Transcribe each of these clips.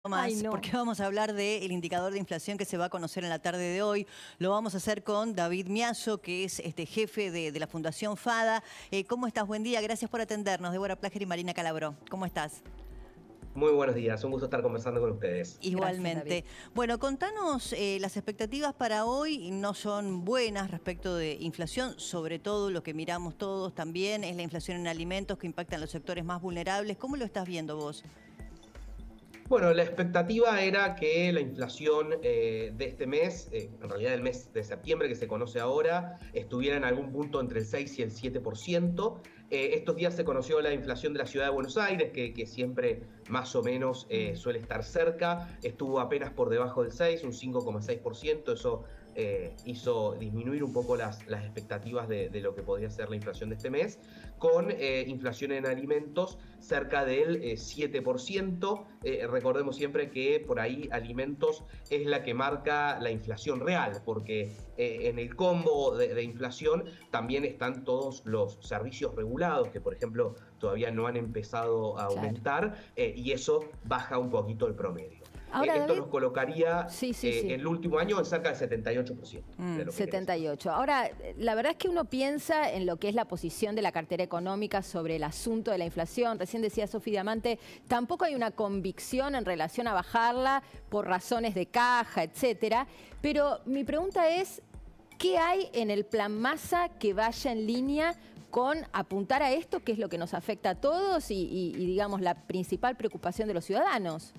Ay, Más, no. porque vamos a hablar del indicador de inflación que se va a conocer en la tarde de hoy. Lo vamos a hacer con David Miazo, que es jefe de la Fundación FADA. ¿Cómo estás? Buen día, gracias por atendernos. Débora Plager y Marina Calabró. ¿Cómo estás? Muy buenos días, un gusto estar conversando con ustedes. Gracias, David. Igualmente. Bueno, contanos, las expectativas para hoy no son buenas respecto de inflación, sobre todo lo que miramos todos también es la inflación en alimentos que impactan los sectores más vulnerables. ¿Cómo lo estás viendo vos? Bueno, la expectativa era que la inflación de este mes, en realidad el mes de septiembre que se conoce ahora, estuviera en algún punto entre el 6 y el 7%. Estos días se conoció la inflación de la ciudad de Buenos Aires, que siempre más o menos suele estar cerca. Estuvo apenas por debajo del 6, un 5,6%. Eso hizo disminuir un poco las expectativas de lo que podría ser la inflación de este mes, con inflación en alimentos cerca del 7%. Recordemos siempre que por ahí alimentos es la que marca la inflación real, porque en el combo de inflación también están todos los servicios regulados, que por ejemplo todavía no han empezado a aumentar, y eso baja un poquito el promedio. Ahora, Esto David, nos colocaría sí. el último año en cerca del 78%. De lo que 78. Ahora, la verdad es que uno piensa en lo que es la posición de la cartera económica sobre el asunto de la inflación. Recién decía Sofía Diamante, tampoco hay una convicción en relación a bajarla por razones de caja, etcétera. Pero mi pregunta es, ¿qué hay en el plan Massa que vaya en línea con apuntar a esto, que es lo que nos afecta a todos y digamos, la principal preocupación de los ciudadanos?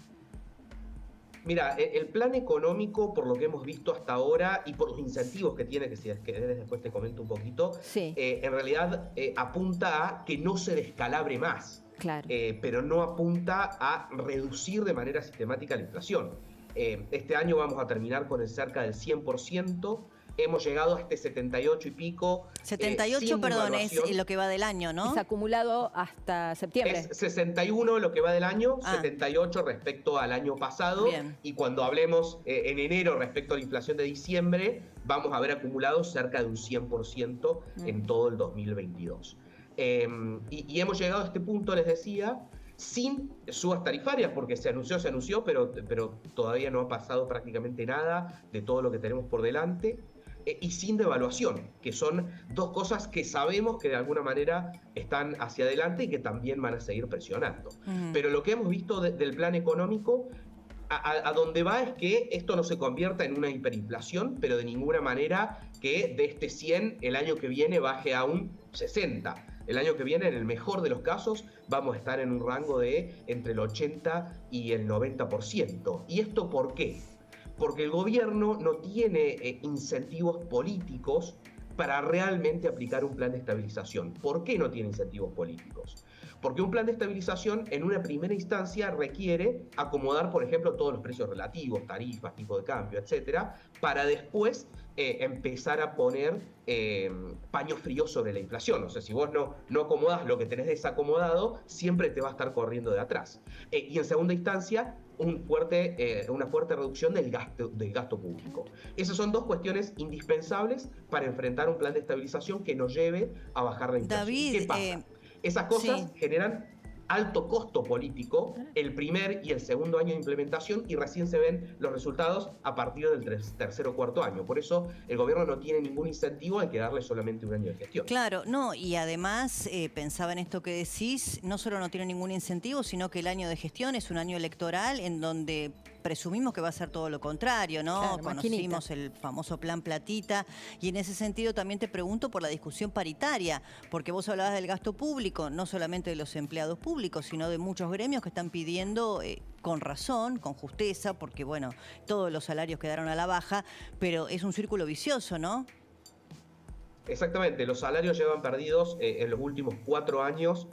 Mira, el plan económico, por lo que hemos visto hasta ahora y por los incentivos que tiene, que si querés después te comento un poquito, Sí. En realidad apunta a que no se descalabre más, Claro. pero no apunta a reducir de manera sistemática la inflación. Este año vamos a terminar con el cerca del 100%. Hemos llegado a este 78 y pico. 78, perdón, es lo que va del año, ¿no? Es acumulado hasta septiembre. Es 61 lo que va del año, Ah. 78 respecto al año pasado. Bien. Y cuando hablemos en enero respecto a la inflación de diciembre, vamos a haber acumulado cerca de un 100% en todo el 2022. Y hemos llegado a este punto, les decía, sin subas tarifarias, porque se anunció, pero todavía no ha pasado prácticamente nada de todo lo que tenemos por delante. Y sin devaluación, que son dos cosas que sabemos que de alguna manera están hacia adelante y que también van a seguir presionando. Pero lo que hemos visto del plan económico, a donde va es que esto no se convierta en una hiperinflación, pero de ninguna manera que de este 100 el año que viene baje a un 60. El año que viene, en el mejor de los casos, vamos a estar en un rango de entre el 80 y el 90%. ¿Y esto por qué? Porque el gobierno no tiene incentivos políticos para realmente aplicar un plan de estabilización. ¿Por qué no tiene incentivos políticos? Porque un plan de estabilización en una primera instancia requiere acomodar, por ejemplo, todos los precios relativos, tarifas, tipo de cambio, etcétera, para después empezar a poner paño frío sobre la inflación. O sea, si vos no acomodás lo que tenés desacomodado, siempre te va a estar corriendo de atrás. Y en segunda instancia, una fuerte reducción del gasto público. Esas son dos cuestiones indispensables para enfrentar un plan de estabilización que nos lleve a bajar la inflación. David, ¿qué pasa? Esas cosas sí. generan alto costo político el primer y el segundo año de implementación, y recién se ven los resultados a partir del tercer o cuarto año. Por eso el gobierno no tiene ningún incentivo, hay que darle solamente un año de gestión. Claro, no, y además pensaba en esto que decís, no solo no tiene ningún incentivo, sino que el año de gestión es un año electoral en donde presumimos que va a ser todo lo contrario, ¿no? Claro, Conocimos el famoso plan Platita, y en ese sentido también te pregunto por la discusión paritaria, porque vos hablabas del gasto público, no solamente de los empleados públicos, sino de muchos gremios que están pidiendo con razón, con justeza, porque bueno, todos los salarios quedaron a la baja, pero es un círculo vicioso, ¿no? Exactamente, los salarios llevan perdidos en los últimos 4 años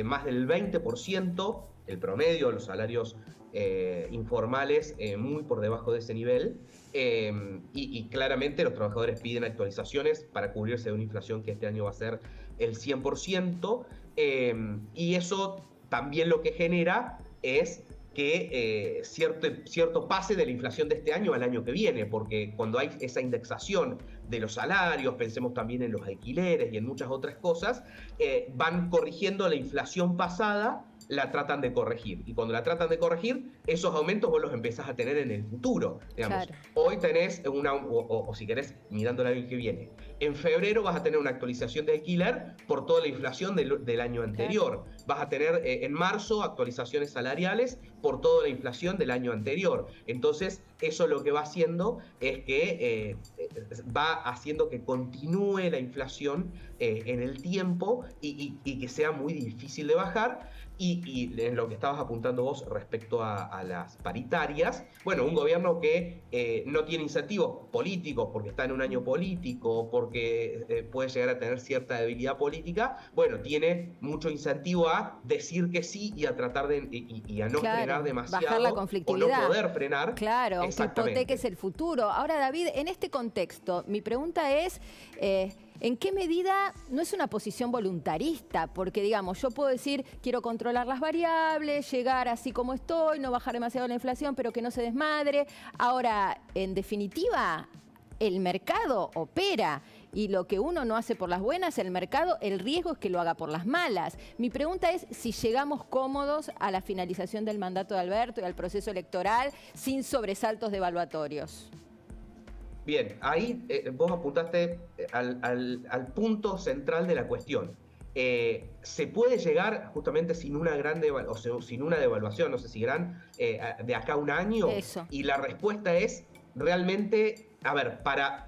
más del 20%, el promedio de los salarios informales muy por debajo de ese nivel, y claramente los trabajadores piden actualizaciones para cubrirse de una inflación que este año va a ser el 100%, y eso también lo que genera es que cierto pase de la inflación de este año al año que viene, porque cuando hay esa indexación de los salarios, pensemos también en los alquileres y en muchas otras cosas, van corrigiendo la inflación pasada la tratan de corregir. Y cuando la tratan de corregir, esos aumentos vos los empezás a tener en el futuro. Digamos. Claro. Hoy tenés o si querés, mirando el año que viene, en febrero vas a tener una actualización de alquiler por toda la inflación del año anterior. Claro. Vas a tener en marzo actualizaciones salariales por toda la inflación del año anterior. Entonces, eso lo que va haciendo es que va haciendo que continúe la inflación en el tiempo y que sea muy difícil de bajar. Y en lo que estabas apuntando vos respecto a las paritarias, bueno, un gobierno que no tiene incentivos políticos porque está en un año político, porque puede llegar a tener cierta debilidad política, bueno, tiene mucho incentivo a decir que sí y a tratar de y a no frenar demasiado, bajar la conflictividad, o no poder frenar. Claro, aunque hipoteques el futuro. Ahora, David, en este contexto, mi pregunta es... ¿en qué medida no es una posición voluntarista? Porque, digamos, yo puedo decir, quiero controlar las variables, llegar así como estoy, no bajar demasiado la inflación, pero que no se desmadre. Ahora, en definitiva, el mercado opera y lo que uno no hace por las buenas, el mercado, el riesgo es que lo haga por las malas. Mi pregunta es si llegamos cómodos a la finalización del mandato de Alberto y al proceso electoral sin sobresaltos devaluatorios. Bien, ahí vos apuntaste al punto central de la cuestión. Se puede llegar justamente sin una gran sin una devaluación, no sé si gran, de acá a un año. Eso. Y la respuesta es realmente, a ver, para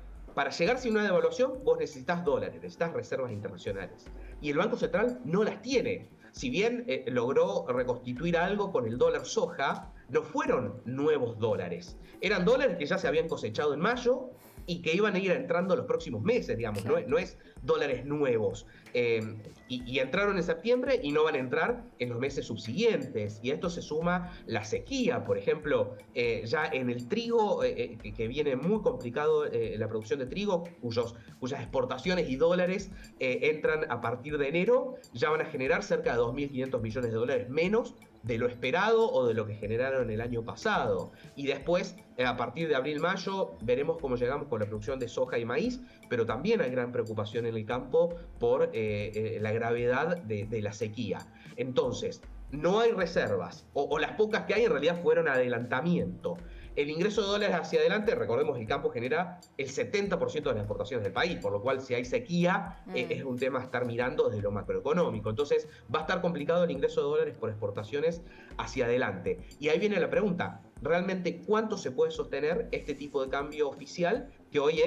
llegar sin una devaluación vos necesitas dólares, necesitas reservas internacionales. Y el Banco Central no las tiene. Si bien logró reconstituir algo con el dólar soja, no fueron nuevos dólares. Eran dólares que ya se habían cosechado en mayo y que iban a ir entrando los próximos meses, digamos. Claro. No es dólares nuevos. Y entraron en septiembre y no van a entrar en los meses subsiguientes. Y a esto se suma la sequía. Por ejemplo, ya en el trigo, que viene muy complicado la producción de trigo, cuyas exportaciones y dólares entran a partir de enero, ya van a generar cerca de 2.500 millones de dólares menos de lo esperado o de lo que generaron el año pasado. Y después, a partir de abril-mayo, veremos cómo llegamos con la producción de soja y maíz, pero también hay gran preocupación en el campo por la gravedad de la sequía. Entonces, no hay reservas, o las pocas que hay en realidad fueron adelantamiento. El ingreso de dólares hacia adelante, recordemos que el campo genera el 70% de las exportaciones del país, por lo cual si hay sequía es un tema a estar mirando desde lo macroeconómico. Entonces va a estar complicado el ingreso de dólares por exportaciones hacia adelante. Y ahí viene la pregunta, ¿realmente cuánto se puede sostener este tipo de cambio oficial que hoy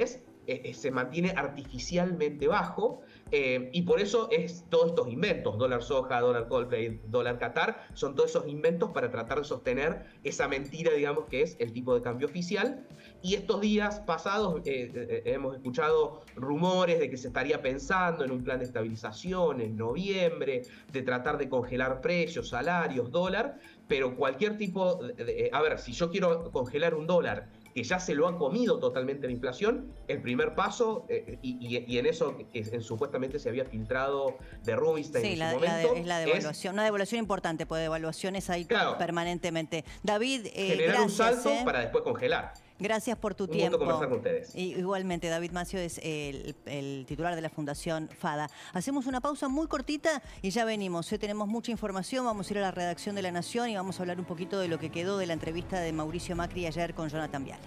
se mantiene artificialmente bajo? Y por eso es todos estos inventos, dólar soja, dólar Coldplay, dólar Qatar, son todos esos inventos para tratar de sostener esa mentira, digamos, que es el tipo de cambio oficial. Y estos días pasados hemos escuchado rumores de que se estaría pensando en un plan de estabilización en noviembre, de tratar de congelar precios, salarios, dólar, pero cualquier tipo a ver, si yo quiero congelar un dólar que ya se lo ha comido totalmente la inflación, el primer paso, y en eso que supuestamente se había filtrado de Rubinstein en su momento, es la devaluación, una devaluación importante, pues devaluaciones hay permanentemente. David, generar un salto para después congelar. Gracias por tu tiempo. Un gusto conversar con ustedes. Igualmente, David Macio es el titular de la Fundación FADA. Hacemos una pausa muy cortita y ya venimos. Tenemos mucha información, vamos a ir a la redacción de La Nación y vamos a hablar un poquito de lo que quedó de la entrevista de Mauricio Macri ayer con Jonathan Viale.